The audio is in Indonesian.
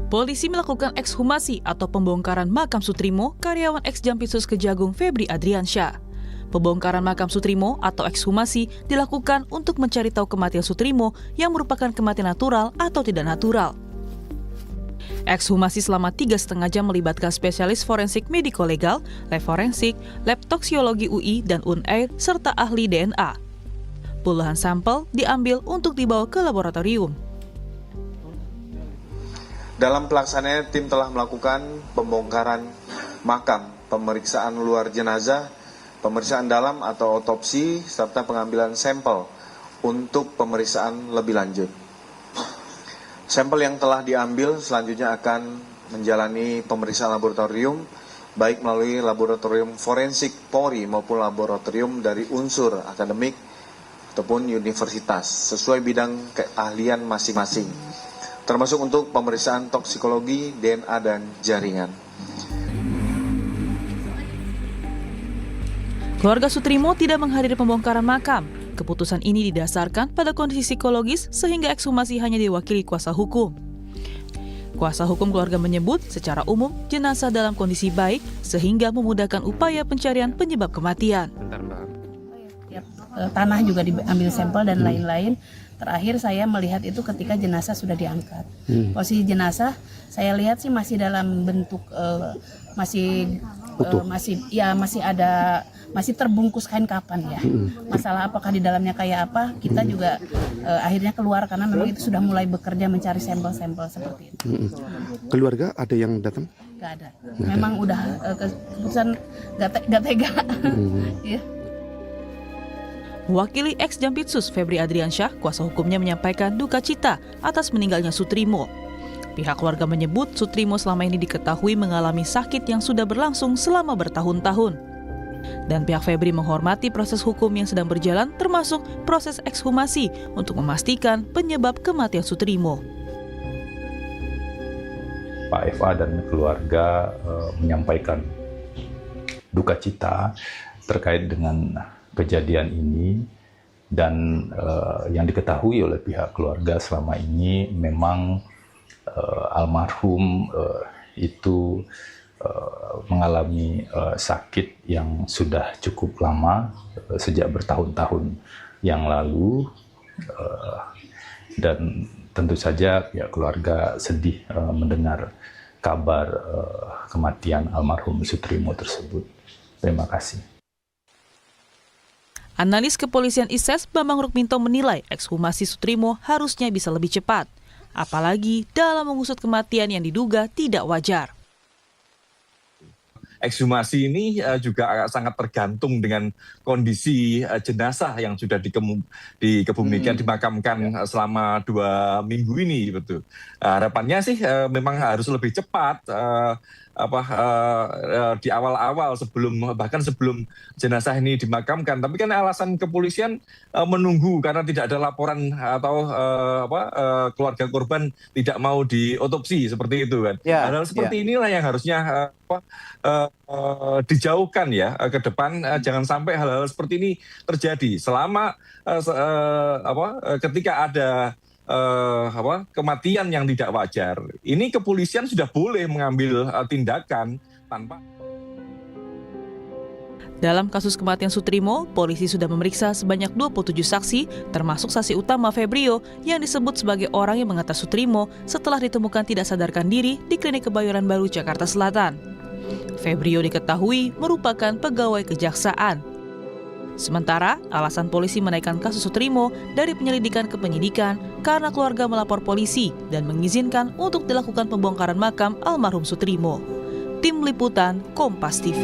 Polisi melakukan ekshumasi atau pembongkaran makam Sutrimo, karyawan ex-Jampitsus Kejagung Febri Adriansyah. Pembongkaran makam Sutrimo atau ekshumasi dilakukan untuk mencari tahu kematian Sutrimo yang merupakan kematian natural atau tidak natural. Ekshumasi selama 3,5 jam melibatkan spesialis forensik mediko-legal, lab forensik, lab toksiologi UI dan UNAIR, serta ahli DNA. Puluhan sampel diambil untuk dibawa ke laboratorium. Dalam pelaksanaannya, tim telah melakukan pembongkaran makam, pemeriksaan luar jenazah, pemeriksaan dalam atau otopsi, serta pengambilan sampel untuk pemeriksaan lebih lanjut. Sampel yang telah diambil selanjutnya akan menjalani pemeriksaan laboratorium, baik melalui laboratorium forensik Polri maupun laboratorium dari unsur akademik ataupun universitas, sesuai bidang keahlian masing-masing, termasuk untuk pemeriksaan toksikologi, DNA, dan jaringan. Keluarga Sutrimo tidak menghadiri pembongkaran makam. Keputusan ini didasarkan pada kondisi psikologis sehingga ekshumasi hanya diwakili kuasa hukum. Kuasa hukum keluarga menyebut secara umum jenazah dalam kondisi baik sehingga memudahkan upaya pencarian penyebab kematian. Tanah juga diambil sampel dan lain-lain. Terakhir saya melihat itu ketika jenazah sudah diangkat. Posisi jenazah saya lihat sih masih dalam bentuk masih terbungkus kain kapan ya. Masalah apakah di dalamnya kayak apa, kita juga akhirnya keluar karena memang itu sudah mulai bekerja mencari sampel-sampel seperti itu. Keluarga ada yang datang? Gak ada. Memang udah keputusan gak tega. Ya. Mewakili ex-Jampitsus Febri Adriansyah, kuasa hukumnya menyampaikan duka cita atas meninggalnya Sutrimo. Pihak keluarga menyebut Sutrimo selama ini diketahui mengalami sakit yang sudah berlangsung selama bertahun-tahun. Dan pihak Febri menghormati proses hukum yang sedang berjalan, termasuk proses ekshumasi untuk memastikan penyebab kematian Sutrimo. Pak FA dan keluarga menyampaikan duka cita terkait dengan kejadian ini, dan yang diketahui oleh pihak keluarga selama ini memang almarhum itu mengalami sakit yang sudah cukup lama, sejak bertahun-tahun yang lalu, dan tentu saja pihak keluarga sedih mendengar kabar kematian almarhum Sutrimo tersebut. Terima kasih. Analis Kepolisian ISES Bambang Rukminto menilai ekshumasi Sutrimo harusnya bisa lebih cepat, apalagi dalam mengusut kematian yang diduga tidak wajar. Ekshumasi ini juga sangat tergantung dengan kondisi jenazah yang sudah dikebumikan, dimakamkan selama 2 minggu ini, betul. Harapannya sih memang harus lebih cepat. Di awal-awal bahkan sebelum jenazah ini dimakamkan, tapi kan alasan kepolisian menunggu karena tidak ada laporan atau keluarga korban tidak mau diotopsi seperti itu kan. Hal seperti inilah yang harusnya dijauhkan ya ke depan, jangan sampai hal-hal seperti ini terjadi selama ketika ada kematian yang tidak wajar. Ini kepolisian sudah boleh mengambil tindakan tanpa. Dalam kasus kematian Sutrimo, polisi sudah memeriksa sebanyak 27 saksi, termasuk saksi utama Febrio yang disebut sebagai orang yang mengantar Sutrimo setelah ditemukan tidak sadarkan diri di Klinik Kebayoran Baru, Jakarta Selatan. Febrio diketahui merupakan pegawai kejaksaan. Sementara, alasan polisi menaikkan kasus Sutrimo dari penyelidikan ke penyidikan karena keluarga melapor polisi dan mengizinkan untuk dilakukan pembongkaran makam almarhum Sutrimo. Tim Liputan Kompas TV.